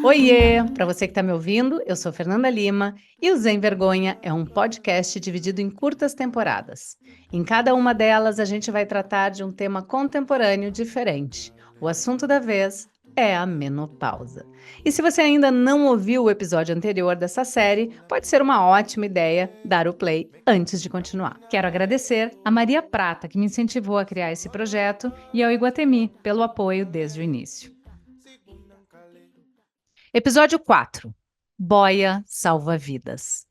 Oiê! Para você que está me ouvindo, eu sou Fernanda Lima e o Sem Vergonha é um podcast dividido em curtas temporadas. Em cada uma delas, a gente vai tratar de um tema contemporâneo diferente. O assunto da vez é a menopausa. E se você ainda não ouviu o episódio anterior dessa série, pode ser uma ótima ideia dar o play antes de continuar. Quero agradecer a Maria Prata, que me incentivou a criar esse projeto, e ao Iguatemi pelo apoio desde o início. Episódio 4. Boia salva vidas.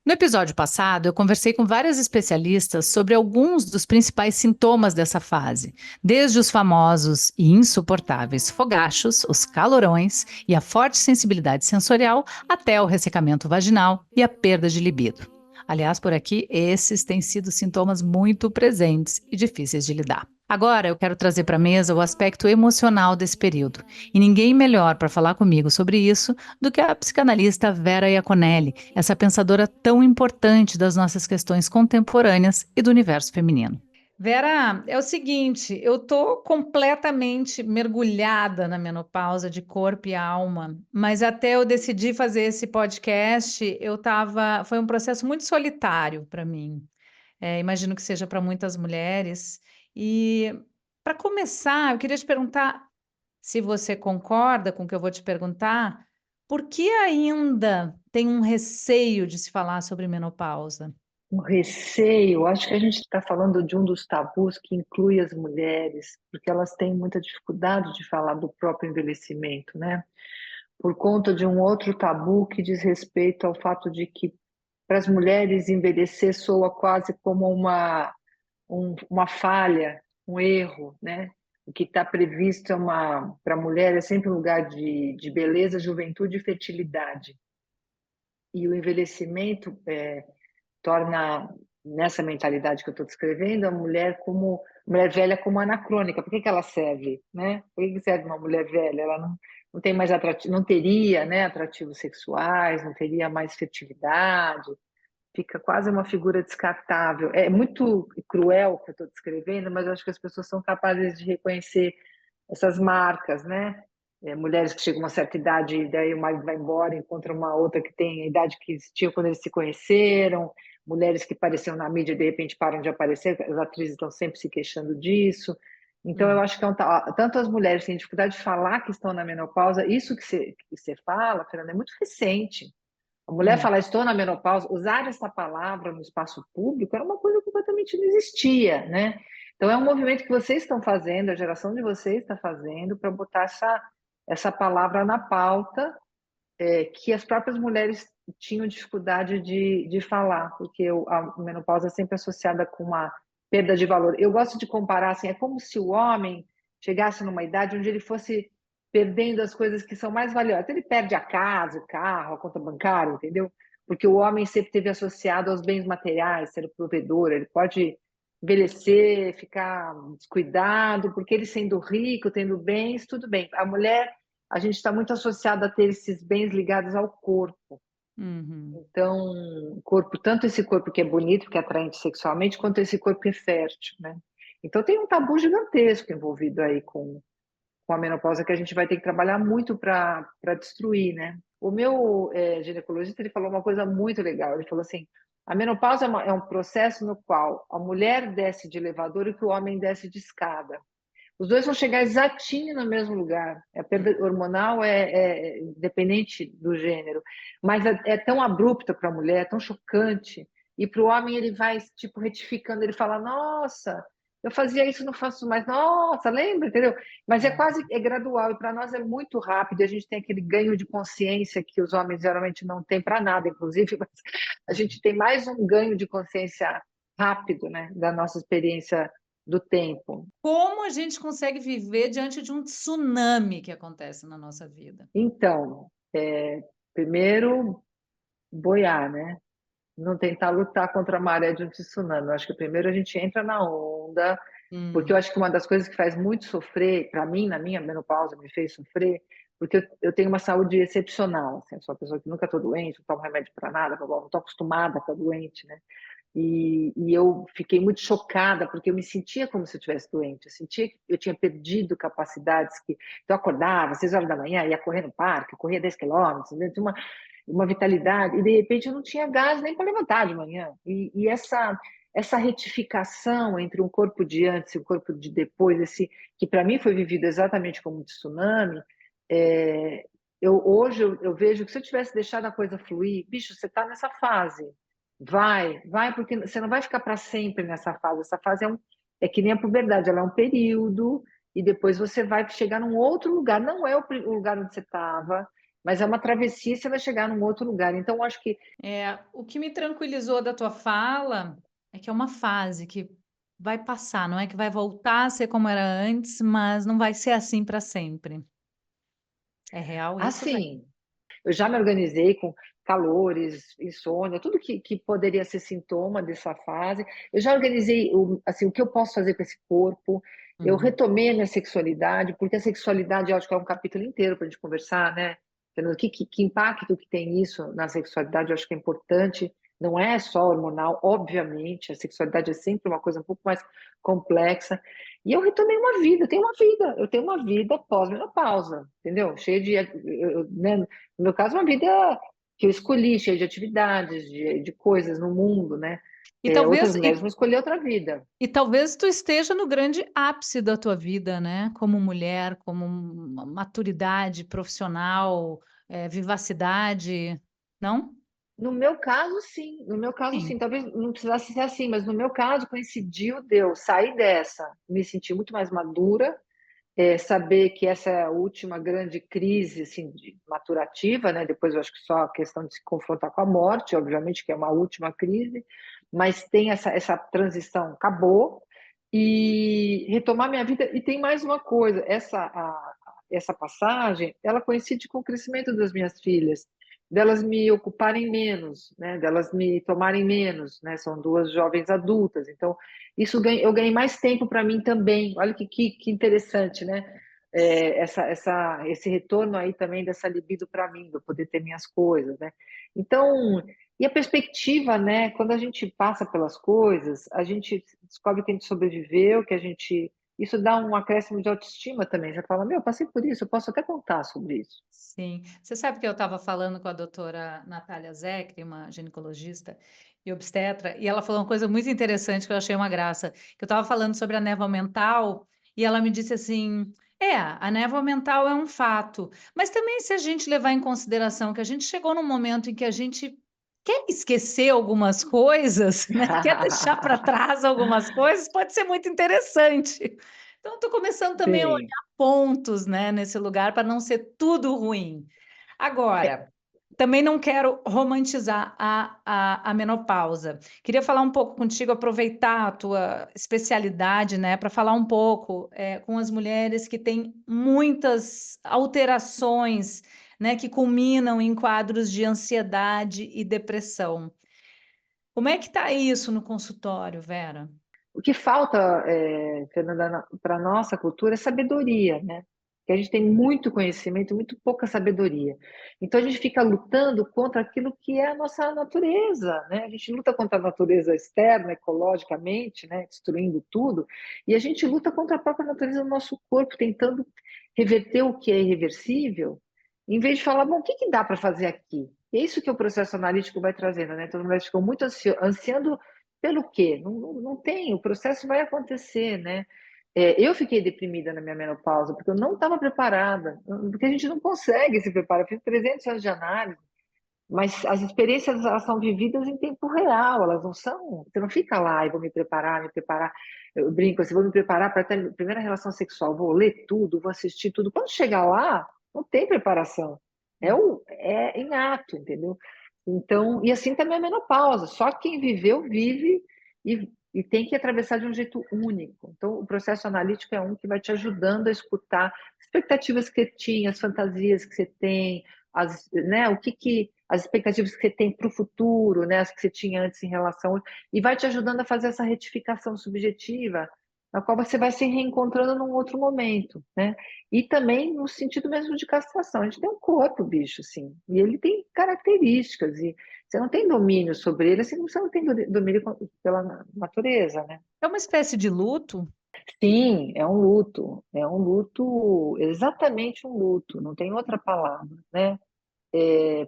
No episódio passado, eu conversei com várias especialistas sobre alguns dos principais sintomas dessa fase, desde os famosos e insuportáveis fogachos, os calorões e a forte sensibilidade sensorial, até o ressecamento vaginal e a perda de libido. Aliás, por aqui, esses têm sido sintomas muito presentes e difíceis de lidar. Agora, eu quero trazer para a mesa o aspecto emocional desse período. E ninguém melhor para falar comigo sobre isso do que a psicanalista Vera Iaconelli, essa pensadora tão importante das nossas questões contemporâneas e do universo feminino. Vera, é o seguinte, eu tô completamente mergulhada na menopausa de corpo e alma, mas até eu decidir fazer esse podcast, foi um processo muito solitário para mim. Imagino que seja para muitas mulheres. E para começar, eu queria te perguntar se você concorda com o que eu vou te perguntar, por que ainda tem um receio de se falar sobre menopausa? Um receio, acho que a gente está falando de um dos tabus que inclui as mulheres, porque elas têm muita dificuldade de falar do próprio envelhecimento, né? Por conta de um outro tabu que diz respeito ao fato de que para as mulheres envelhecer soa quase como uma falha, um erro, né? O que está previsto para a mulher é sempre um lugar de beleza, juventude e fertilidade. E o envelhecimento torna, nessa mentalidade que eu estou descrevendo, a mulher velha como anacrônica. Por que ela serve, né? Por que serve uma mulher velha? Ela não tem mais atrativo, não teria, né, atrativos sexuais, não teria mais fertilidade, fica quase uma figura descartável. É muito cruel o que eu estou descrevendo, mas eu acho que as pessoas são capazes de reconhecer essas marcas, né? Mulheres que chegam a uma certa idade, daí o marido vai embora, encontra uma outra que tem a idade que tinha quando eles se conheceram, mulheres que apareceram na mídia e de repente param de aparecer, as atrizes estão sempre se queixando disso. Então, eu acho que tanto as mulheres têm dificuldade de falar que estão na menopausa, isso que você fala, Fernanda, é muito recente. A mulher falar estou na menopausa, usar essa palavra no espaço público era uma coisa que completamente não existia, né? Então, é um movimento que vocês estão fazendo, a geração de vocês está fazendo, para botar essa palavra na pauta, que as próprias mulheres tinham dificuldade de falar, porque a menopausa é sempre associada com uma perda de valor. Eu gosto de comparar, assim, é como se o homem chegasse numa idade onde ele fosse perdendo as coisas que são mais valiosas. Ele perde a casa, o carro, a conta bancária, entendeu? Porque o homem sempre teve associado aos bens materiais, ser o provedor, ele pode envelhecer, ficar descuidado, porque ele sendo rico, tendo bens, tudo bem. A mulher, a gente está muito associado a ter esses bens ligados ao corpo. Então, corpo, tanto esse corpo que é bonito, que é atraente sexualmente, quanto esse corpo que é fértil, né? Então tem um tabu gigantesco envolvido aí com a menopausa que a gente vai ter que trabalhar muito para destruir, né? O meu ginecologista, ele falou uma coisa muito legal, ele falou assim, a menopausa é um processo no qual a mulher desce de elevador e que o homem desce de escada. Os dois vão chegar exatinho no mesmo lugar. A perda hormonal é independente do gênero, mas é tão abrupta para a mulher, é tão chocante. E para o homem ele vai tipo retificando, ele fala: "Nossa, eu fazia isso, não faço mais. Nossa, lembra, entendeu?" Mas é gradual e para nós é muito rápido. A gente tem aquele ganho de consciência que os homens geralmente não têm para nada, inclusive, mas a gente tem mais um ganho de consciência rápido, né, da nossa experiência do tempo. Como a gente consegue viver diante de um tsunami que acontece na nossa vida? Então, primeiro, boiar, né? Não tentar lutar contra a maré de um tsunami. Eu acho que primeiro a gente entra na onda, porque eu acho que uma das coisas que faz muito sofrer, para mim, na minha menopausa, me fez sofrer, porque eu tenho uma saúde excepcional, assim, eu sou uma pessoa que nunca estou doente, não tomo remédio para nada, não estou acostumada a ficar doente, né? E eu fiquei muito chocada, porque eu me sentia como se eu estivesse doente, eu sentia que eu tinha perdido capacidades, então eu acordava às 6 horas da manhã, ia correr no parque, corria 10 quilômetros, né? Tinha uma vitalidade, e de repente eu não tinha gás nem para levantar de manhã, e essa retificação entre um corpo de antes e um corpo de depois, que para mim foi vivido exatamente como um tsunami, é, hoje eu vejo que se eu tivesse deixado a coisa fluir, bicho, você está nessa fase, vai, porque você não vai ficar para sempre nessa fase. Essa fase é que nem a puberdade, ela é um período, e depois você vai chegar num outro lugar. Não é o lugar onde você estava, mas é uma travessia e você vai chegar num outro lugar. Então, eu acho que O que me tranquilizou da tua fala é que é uma fase que vai passar, não é que vai voltar a ser como era antes, mas não vai ser assim para sempre. É real isso, velho? assim, eu já me organizei com calores, insônia, tudo que poderia ser sintoma dessa fase. Eu já organizei assim, o que eu posso fazer com esse corpo. Eu Uhum. retomei a minha sexualidade, porque a sexualidade eu acho que é um capítulo inteiro para a gente conversar, né? Fernando, que impacto que tem isso na sexualidade, eu acho que é importante. Não é só hormonal, obviamente, a sexualidade é sempre uma coisa um pouco mais complexa. E eu retomei uma vida, eu tenho uma vida pós-menopausa, entendeu? Cheia de, né? No meu caso, uma vida que eu escolhi, cheia de atividades, de coisas no mundo, né? E talvez Outras mulheres vão escolher outra vida. e talvez tu esteja no grande ápice da tua vida, né? Como mulher, como maturidade profissional, vivacidade, não? No meu caso, sim. No meu caso, Sim. sim. Talvez não precisasse ser assim, mas no meu caso coincidiu de eu sair dessa, me sentir muito mais madura, saber que essa é a última grande crise assim, maturativa, né? Depois eu acho que só a questão de se confrontar com a morte, obviamente que é uma última crise, mas tem essa transição, acabou, e retomar minha vida. E tem mais uma coisa, essa passagem, ela coincide com o crescimento das minhas filhas, delas me ocuparem menos, né? Delas me tomarem menos, né? São duas jovens adultas, então eu ganhei mais tempo para mim também. Olha que interessante, né? Esse retorno aí também dessa libido para mim, de eu poder ter minhas coisas, né? Então, e a perspectiva, né? Quando a gente passa pelas coisas, a gente descobre que a gente sobreviveu, que a gente. Isso dá um acréscimo de autoestima também. Você fala, meu, eu passei por isso, eu posso até contar sobre isso. Sim. Você sabe que eu estava falando com a doutora Natália Zecri, uma ginecologista e obstetra, e ela falou uma coisa muito interessante que eu achei uma graça, que eu estava falando sobre a névoa mental, e ela me disse assim, a névoa mental é um fato, mas também se a gente levar em consideração que a gente chegou num momento em que a gente quer esquecer algumas coisas, né? Quer deixar para trás algumas coisas, pode ser muito interessante. Então, estou começando também a Sim. pontos, né, nesse lugar para não ser tudo ruim. Agora, também não quero romantizar a menopausa. Queria falar um pouco contigo, aproveitar a tua especialidade, né, para falar um pouco com as mulheres que têm muitas alterações, né, que culminam em quadros de ansiedade e depressão. Como é que está isso no consultório, Vera? O que falta, Fernanda, para a nossa cultura é sabedoria, né? Porque a gente tem muito conhecimento, muito pouca sabedoria. Então a gente fica lutando contra aquilo que é a nossa natureza, né? A gente luta contra a natureza externa, ecologicamente, né? Destruindo tudo, e a gente luta contra a própria natureza do nosso corpo, tentando reverter o que é irreversível, em vez de falar, bom, o que que dá para fazer aqui? E é isso que o processo analítico vai trazendo, né? Então, nós ficamos muito ansiando pelo quê? Não tem, o processo vai acontecer, né? Eu fiquei deprimida na minha menopausa, porque eu não estava preparada, porque a gente não consegue se preparar. Eu fiz 300 anos de análise, mas as experiências elas são vividas em tempo real, elas não são. Você não fica lá e vou me preparar, me preparar. Eu brinco assim, vou me preparar para ter a primeira relação sexual, vou ler tudo, vou assistir tudo. Quando chegar lá, não tem preparação. É inato, entendeu? Então, e assim também a menopausa. Só quem viveu, vive e tem que atravessar de um jeito único. Então, o processo analítico é um que vai te ajudando a escutar as expectativas que você tinha, as fantasias que você tem, né, as expectativas que você tem para o futuro, né, as que você tinha antes em relação, e vai te ajudando a fazer essa retificação subjetiva na qual você vai se reencontrando num outro momento, né? E também no sentido mesmo de castração. A gente tem um corpo, bicho, assim, e ele tem características, e você não tem domínio sobre ele, assim, você não tem domínio pela natureza, né? É uma espécie de luto? Sim, é um luto, exatamente um luto, não tem outra palavra, né?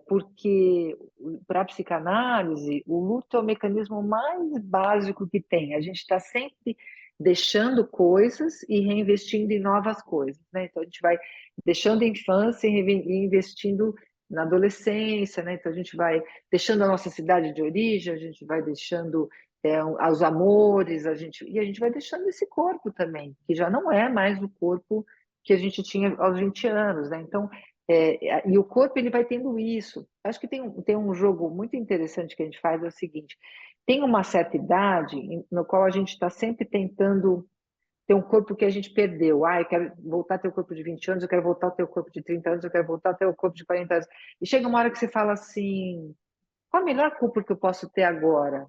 Porque para a psicanálise, o luto é o mecanismo mais básico que tem. A gente está sempre deixando coisas e reinvestindo em novas coisas, né? Então a gente vai deixando a infância e investindo na adolescência, né? Então a gente vai deixando a nossa cidade de origem, a gente vai deixando os amores, e a gente vai deixando esse corpo também, que já não é mais o corpo que a gente tinha aos 20 anos, né? Então e o corpo ele vai tendo isso. Acho que tem um jogo muito interessante que a gente faz, é o seguinte: tem uma certa idade no qual a gente está sempre tentando ter um corpo que a gente perdeu. Ah, eu quero voltar a ter o corpo de 20 anos, eu quero voltar a ter o corpo de 30 anos, eu quero voltar a ter o corpo de 40 anos. E chega uma hora que você fala assim: qual a melhor corpo que eu posso ter agora?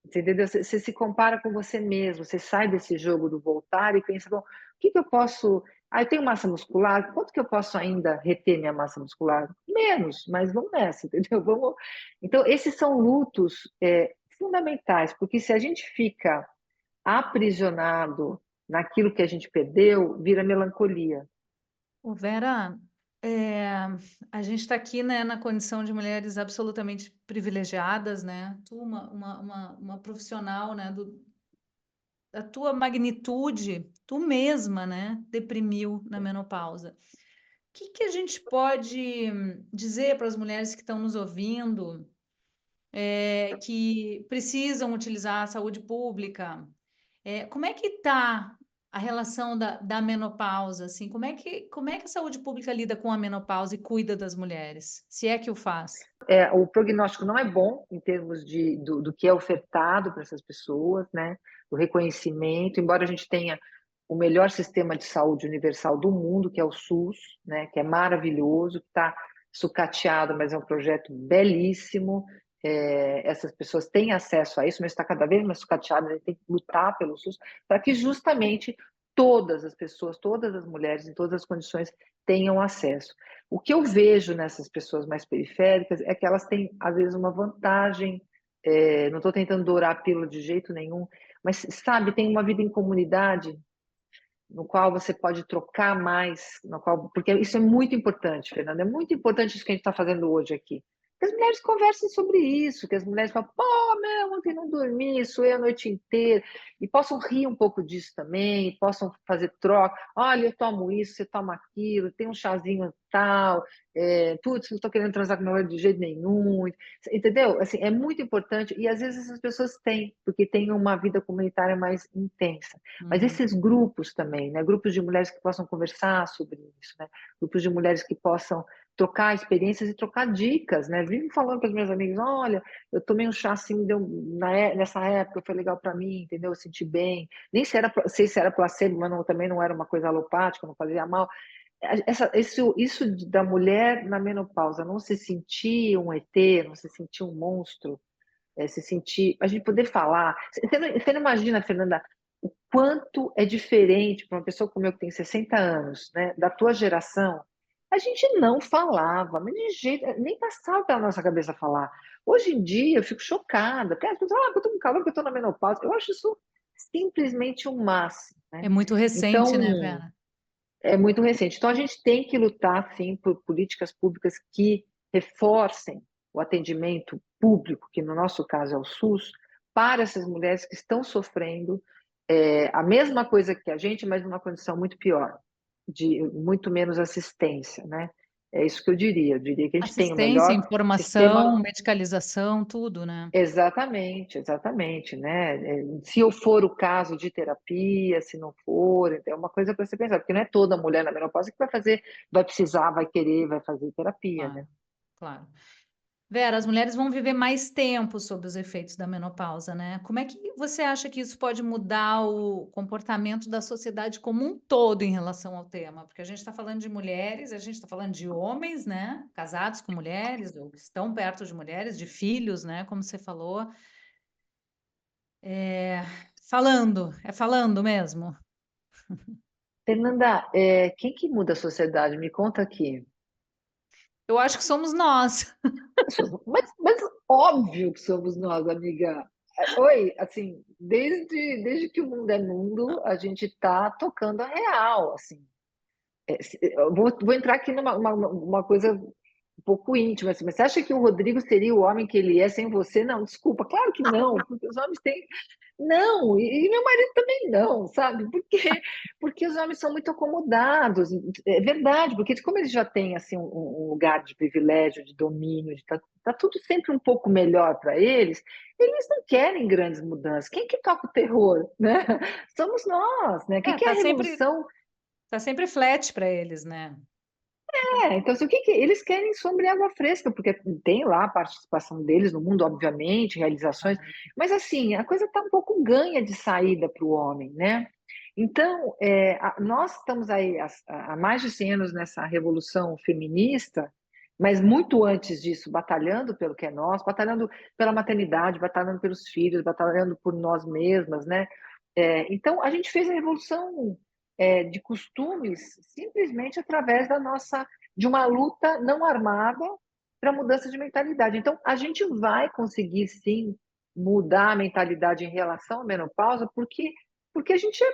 Você entendeu? Você se compara com você mesmo, você sai desse jogo do voltar e pensa, bom, o que que eu posso... Ah, eu tenho massa muscular, quanto que eu posso ainda reter minha massa muscular? Menos, mas vamos nessa, entendeu? Vamos... Então, esses são lutos fundamentais, porque se a gente fica aprisionado naquilo que a gente perdeu, vira melancolia. Ô, Vera, é, a gente está aqui, né, na condição de mulheres absolutamente privilegiadas, né? Tu, uma profissional, né, da tua magnitude, tu mesma, né, deprimiu na menopausa. O que que a gente pode dizer para as mulheres que estão nos ouvindo, que precisam utilizar a saúde pública? Como é que está a relação da menopausa, assim? Como é que a saúde pública lida com a menopausa e cuida das mulheres, se é que o faz? O prognóstico não é bom em termos do que é ofertado para essas pessoas, né? O reconhecimento, embora a gente tenha o melhor sistema de saúde universal do mundo, que é o SUS, né? Que é maravilhoso, que está sucateado, mas é um projeto belíssimo. Essas pessoas têm acesso a isso, mas está cada vez mais sucateado, a gente tem que lutar pelo SUS para que justamente todas as pessoas, todas as mulheres, em todas as condições, tenham acesso. O que eu vejo nessas pessoas mais periféricas é que elas têm, às vezes, uma vantagem. Não estou tentando dourar a pílula de jeito nenhum, mas, sabe, tem uma vida em comunidade no qual você pode trocar mais, no qual, porque isso é muito importante, Fernanda, é muito importante isso que a gente está fazendo hoje aqui. Que as mulheres conversem sobre isso, que as mulheres falem, pô, meu, ontem não dormi, suei a noite inteira, e possam rir um pouco disso também, possam fazer troca, olha, eu tomo isso, você toma aquilo, tem um chazinho tal, putz, não estou querendo transar com meu marido de jeito nenhum, entendeu? Assim, é muito importante, e às vezes essas pessoas têm, porque têm uma vida comunitária mais intensa. Mas Uhum. esses grupos também, né? Grupos de mulheres que possam conversar sobre isso, né? Grupos de mulheres que possam trocar experiências e trocar dicas, né? Vivo falando para as minhas amigas, olha, eu tomei um chá assim, nessa época foi legal para mim, entendeu? Eu senti bem. Nem sei se era placebo, mas também não era uma coisa alopática, não fazia mal. Isso da mulher na menopausa, não se sentir um ET, não se sentir um monstro, se sentir, a gente poder falar. Você não imagina, Fernanda, o quanto é diferente para uma pessoa como eu que tem 60 anos, né, da tua geração. A gente não falava, mas de jeito, nem passava pela nossa cabeça falar. Hoje em dia eu fico chocada, porque as pessoas, eu tô com calor porque eu tô na menopausa. Eu acho isso simplesmente o máximo, né? É muito recente, né, Então, Vera? é muito recente. Então, a gente tem que lutar, sim, por políticas públicas que reforcem o atendimento público, que no nosso caso é o SUS, para essas mulheres que estão sofrendo a mesma coisa que a gente, mas numa condição muito pior, de muito menos assistência, né? É isso que eu diria. Eu diria que a gente tem o Assistência, melhor informação, sistema. medicalização, tudo, né? Exatamente, exatamente, né? Se eu for o caso de terapia, se não for, é uma coisa para você pensar, porque não é toda mulher na menopausa que vai fazer, vai precisar, vai querer, vai fazer terapia, né? Claro, claro. Vera, as mulheres vão viver mais tempo sob os efeitos da menopausa, né? Como é que você acha que isso pode mudar o comportamento da sociedade como um todo em relação ao tema? Porque a gente está falando de mulheres, a gente está falando de homens, né? Casados com mulheres, ou que estão perto de mulheres, de filhos, né? Como você falou. É falando mesmo. Fernanda, quem que muda a sociedade? Me conta aqui. Eu acho que somos nós. Mas óbvio que somos nós, amiga. Oi, assim, desde que o mundo é mundo, a gente está tocando a real, assim. Eu vou entrar aqui numa uma coisa um pouco íntima, assim, mas você acha que o Rodrigo seria o homem que ele é sem você? Não, desculpa, claro que não, porque os homens têm. Não, e meu marido também não, sabe? Porque os homens são muito acomodados, é verdade, porque como eles já têm assim, um lugar de privilégio, de domínio, tá tudo sempre um pouco melhor para eles não querem grandes mudanças. Quem que toca o terror, né? Somos nós, né? O que É, que é a revolução? tá sempre flat para eles, né? Então, assim, o que que eles querem sobre água fresca, porque tem lá a participação deles no mundo, obviamente, realizações, mas assim, a coisa está um pouco ganha de saída para o homem, né? Então, nós estamos aí há mais de 100 anos nessa revolução feminista, mas muito antes disso, batalhando pelo que é nosso, batalhando pela maternidade, batalhando pelos filhos, batalhando por nós mesmas, né? Então, a gente fez a revolução de costumes simplesmente através de uma luta não armada para mudança de mentalidade. Então, a gente vai conseguir sim mudar a mentalidade em relação à menopausa, porque a gente é,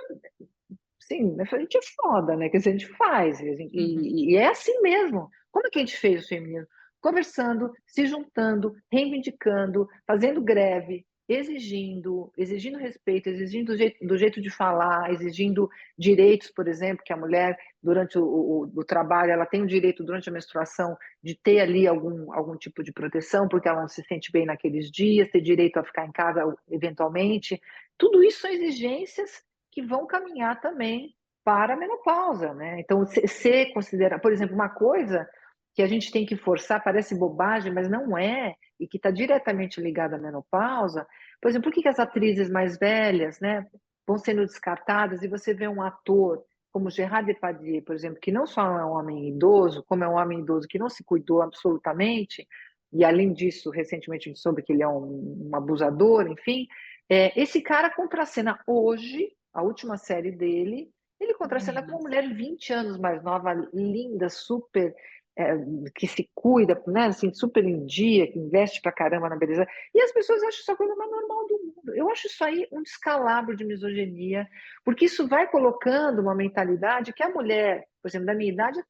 sim, a gente é foda, né? Que a gente faz, Uhum. e é assim mesmo. Como é que a gente fez o feminismo? Conversando, se juntando, reivindicando, fazendo greve, exigindo respeito, exigindo do jeito de falar, exigindo direitos, por exemplo, que a mulher, durante o trabalho, ela tem o direito, durante a menstruação, de ter ali algum tipo de proteção, porque ela não se sente bem naqueles dias, ter direito a ficar em casa eventualmente. Tudo isso são exigências que vão caminhar também para a menopausa, né? Então, ser considera, por exemplo, uma coisa que a gente tem que forçar, parece bobagem, mas não é, e que está diretamente ligada à menopausa. Por exemplo, por que as atrizes mais velhas, né, vão sendo descartadas e você vê um ator como Gerard Depardieu, por exemplo, que não só é um homem idoso, como é um homem idoso que não se cuidou absolutamente, e além disso, recentemente a gente soube que ele é um abusador, enfim, esse cara contracena hoje, a última série dele, ele contracena com uma Meninas. mulher 20 anos mais nova, linda, super, é, que se cuida, né, assim, super em dia, que investe pra caramba na beleza. E as pessoas acham isso a coisa mais normal do mundo. Eu acho isso aí um descalabro de misoginia, porque isso vai colocando uma mentalidade que a mulher, por exemplo, da minha idade, não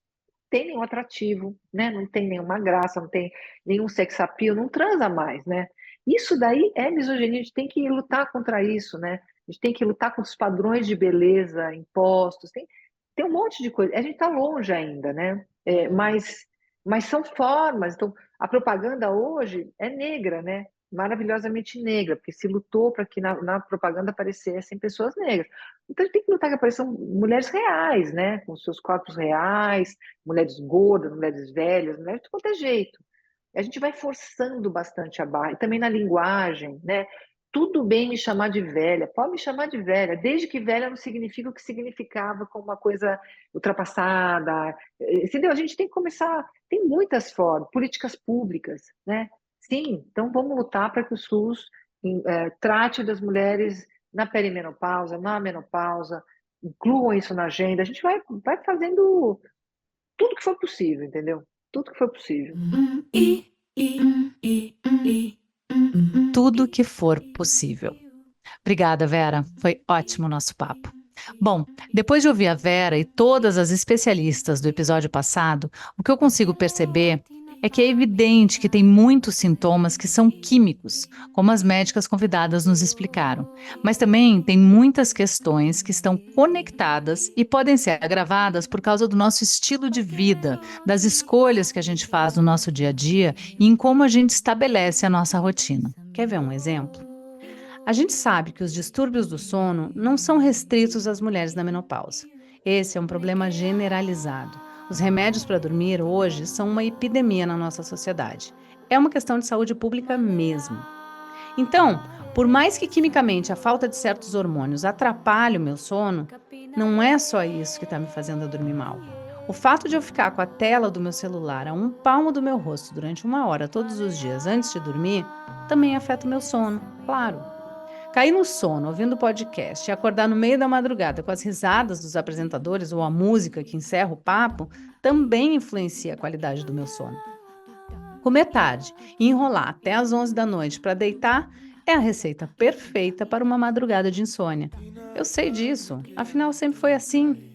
tem nenhum atrativo, né? Não tem nenhuma graça, não tem nenhum sex appeal, não transa mais, né? Isso daí é misoginia, a gente tem que lutar contra isso, né? A gente tem que lutar contra os padrões de beleza impostos, tem um monte de coisa. A gente está longe ainda, né? Mas são formas. Então, a propaganda hoje é negra, né? Maravilhosamente negra, porque se lutou para que na propaganda aparecessem pessoas negras. Então, a gente tem que lutar que apareçam mulheres reais, né? Com seus corpos reais, mulheres gordas, mulheres velhas, mulheres de qualquer jeito. A gente vai forçando bastante a barra, e também na linguagem, né? Tudo bem me chamar de velha, pode me chamar de velha, desde que velha não significa o que significava como uma coisa ultrapassada. Entendeu? A gente tem que começar, tem muitas formas, políticas públicas, né? Sim, então vamos lutar para que o SUS trate das mulheres na perimenopausa, na menopausa, incluam isso na agenda. A gente vai fazendo tudo que for possível, entendeu? Tudo que for possível. Tudo que for possível. Obrigada, Vera. Foi ótimo o nosso papo. Bom, depois de ouvir a Vera e todas as especialistas do episódio passado, o que eu consigo perceber é que é evidente que tem muitos sintomas que são químicos, como as médicas convidadas nos explicaram. Mas também tem muitas questões que estão conectadas e podem ser agravadas por causa do nosso estilo de vida, das escolhas que a gente faz no nosso dia a dia e em como a gente estabelece a nossa rotina. Quer ver um exemplo? A gente sabe que os distúrbios do sono não são restritos às mulheres na menopausa. Esse é um problema generalizado. Os remédios para dormir hoje são uma epidemia na nossa sociedade. É uma questão de saúde pública mesmo. Então, por mais que quimicamente a falta de certos hormônios atrapalhe o meu sono, não é só isso que está me fazendo eu dormir mal. O fato de eu ficar com a tela do meu celular a um palmo do meu rosto durante 1 hora todos os dias antes de dormir também afeta o meu sono, claro. Cair no sono ouvindo o podcast e acordar no meio da madrugada com as risadas dos apresentadores ou a música que encerra o papo também influencia a qualidade do meu sono. Comer tarde e enrolar até às 11 da noite para deitar é a receita perfeita para uma madrugada de insônia. Eu sei disso, afinal sempre foi assim.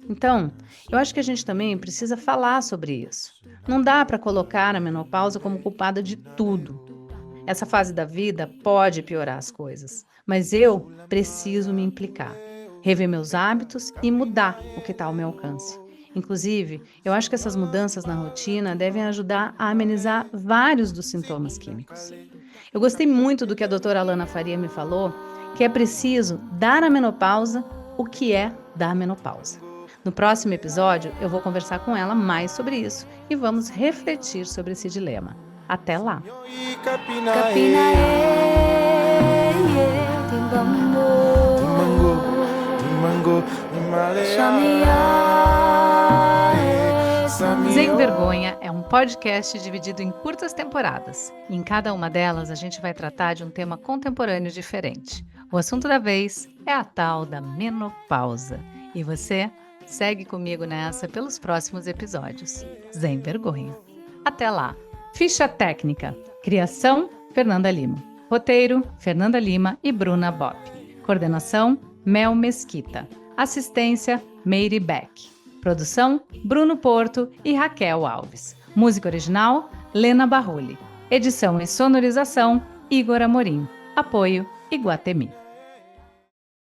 Então, eu acho que a gente também precisa falar sobre isso. Não dá para colocar a menopausa como culpada de tudo. Essa fase da vida pode piorar as coisas, mas eu preciso me implicar, rever meus hábitos e mudar o que está ao meu alcance. Inclusive, eu acho que essas mudanças na rotina devem ajudar a amenizar vários dos sintomas químicos. Eu gostei muito do que a doutora Alana Faria me falou, que é preciso dar à menopausa o que é dar menopausa. No próximo episódio, eu vou conversar com ela mais sobre isso e vamos refletir sobre esse dilema. Até lá! Sem Vergonha é um podcast dividido em curtas temporadas. E em cada uma delas, a gente vai tratar de um tema contemporâneo diferente. O assunto da vez é a tal da menopausa. E você segue comigo nessa pelos próximos episódios. Sem Vergonha. Até lá! Ficha técnica. Criação, Fernanda Lima. Roteiro, Fernanda Lima e Bruna Bopp. Coordenação, Mel Mesquita. Assistência, Meire Beck. Produção, Bruno Porto e Raquel Alves. Música original, Lena Barroli. Edição e sonorização, Igor Amorim. Apoio, Iguatemi.